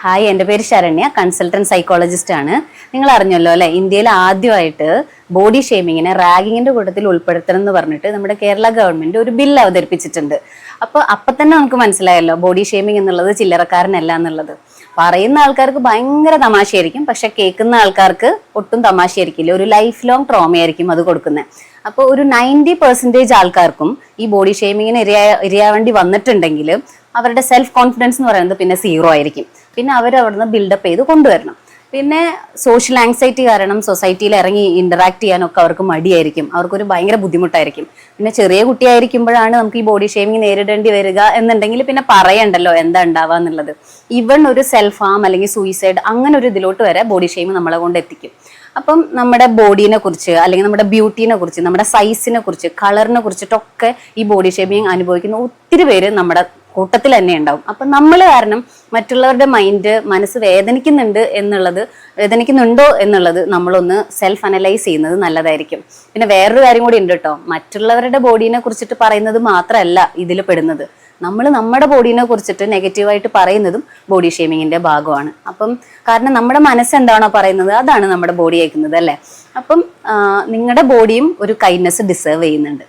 Hi, എൻ്റെ പേര് Saranya, consultant psychologist ആണ്. നിങ്ങൾ അറിഞ്ഞല്ലോ അല്ലെ, ഇന്ത്യയിൽ ആദ്യമായിട്ട് ബോഡി ഷേമിങ്ങിനെ റാഗിങ്ങിന്റെ കൂട്ടത്തിൽ ഉൾപ്പെടുത്തണം എന്ന് പറഞ്ഞിട്ട് നമ്മുടെ കേരള ഗവൺമെന്റ് ഒരു ബില്ല് അവതരിപ്പിച്ചിട്ടുണ്ട്. അപ്പൊ തന്നെ നമുക്ക് മനസ്സിലായല്ലോ ബോഡി ഷേമിങ് എന്നുള്ളത് ചില്ലറക്കാരനല്ല എന്നുള്ളത്. പറയുന്ന ആൾക്കാർക്ക് ഭയങ്കര തമാശയായിരിക്കും, പക്ഷെ കേൾക്കുന്ന ആൾക്കാർക്ക് ഒട്ടും തമാശയായിരിക്കില്ല. ഒരു ലൈഫ് ലോങ് ട്രോമയായിരിക്കും അത് കൊടുക്കുന്നത്. അപ്പോൾ ഒരു 90% ആൾക്കാർക്കും ഈ ബോഡി ഷേമിങ്ങിന് ഇരയാവേണ്ടി വന്നിട്ടുണ്ടെങ്കിൽ അവരുടെ സെൽഫ് കോൺഫിഡൻസ് എന്ന് പറയുന്നത് പിന്നെ സീറോ ആയിരിക്കും. പിന്നെ അവർ അവിടുന്ന് ബിൽഡപ്പ് ചെയ്ത് കൊണ്ടുവരണം. പിന്നെ സോഷ്യൽ ആങ്സൈറ്റി കാരണം സൊസൈറ്റിയിൽ ഇറങ്ങി ഇന്ററാക്ട് ചെയ്യാനൊക്കെ അവർക്ക് മടിയായിരിക്കും, അവർക്കൊരു ഭയങ്കര ബുദ്ധിമുട്ടായിരിക്കും. പിന്നെ ചെറിയ കുട്ടിയായിരിക്കുമ്പോഴാണ് നമുക്ക് ഈ ബോഡി ഷേമിങ് നേരിടേണ്ടി വരിക എന്നുണ്ടെങ്കിൽ പിന്നെ പറയണ്ടല്ലോ എന്താ ഉണ്ടാവുക എന്നുള്ളത്. ഈവൺ ഒരു സെൽഫ് ഹാം അല്ലെങ്കിൽ സൂയിസൈഡ് അങ്ങനെ ഒരു ഇതിലോട്ട് വരെ ബോഡി ഷേമിങ് നമ്മളെ കൊണ്ട് എത്തിക്കും. അപ്പം നമ്മുടെ ബോഡീനെ കുറിച്ച് അല്ലെങ്കിൽ നമ്മുടെ ബ്യൂട്ടീനെ കുറിച്ച്, നമ്മുടെ സൈസിനെ കുറിച്ച്, കളറിനെ കുറിച്ചിട്ടൊക്കെ ഈ ബോഡി ഷേമിങ് അനുഭവിക്കുന്ന ഒത്തിരി പേര് നമ്മുടെ കൂട്ടത്തിൽ തന്നെ ഉണ്ടാവും. അപ്പൊ നമ്മൾ കാരണം മറ്റുള്ളവരുടെ മനസ്സ് വേദനിക്കുന്നുണ്ടോ എന്നുള്ളത് നമ്മളൊന്ന് സെൽഫ് അനലൈസ് ചെയ്യുന്നത് നല്ലതായിരിക്കും. പിന്നെ വേറൊരു കാര്യം കൂടി ഉണ്ട് കേട്ടോ, മറ്റുള്ളവരുടെ ബോഡീനെ കുറിച്ചിട്ട് പറയുന്നത് മാത്രമല്ല ഇതിൽ പെടുന്നത്. നമ്മൾ നമ്മുടെ ബോഡീനെ കുറിച്ചിട്ട് നെഗറ്റീവായിട്ട് പറയുന്നതും ബോഡി ഷേമിങ്ങിന്റെ ഭാഗമാണ്. കാരണം നമ്മുടെ മനസ്സ് എന്താണോ പറയുന്നത് അതാണ് നമ്മുടെ ബോഡി കേൾക്കുന്നത് അല്ലേ. നിങ്ങളുടെ ബോഡിയും ഒരു കൈൻഡ്നെസ് ഡിസേർവ് ചെയ്യുന്നുണ്ട്.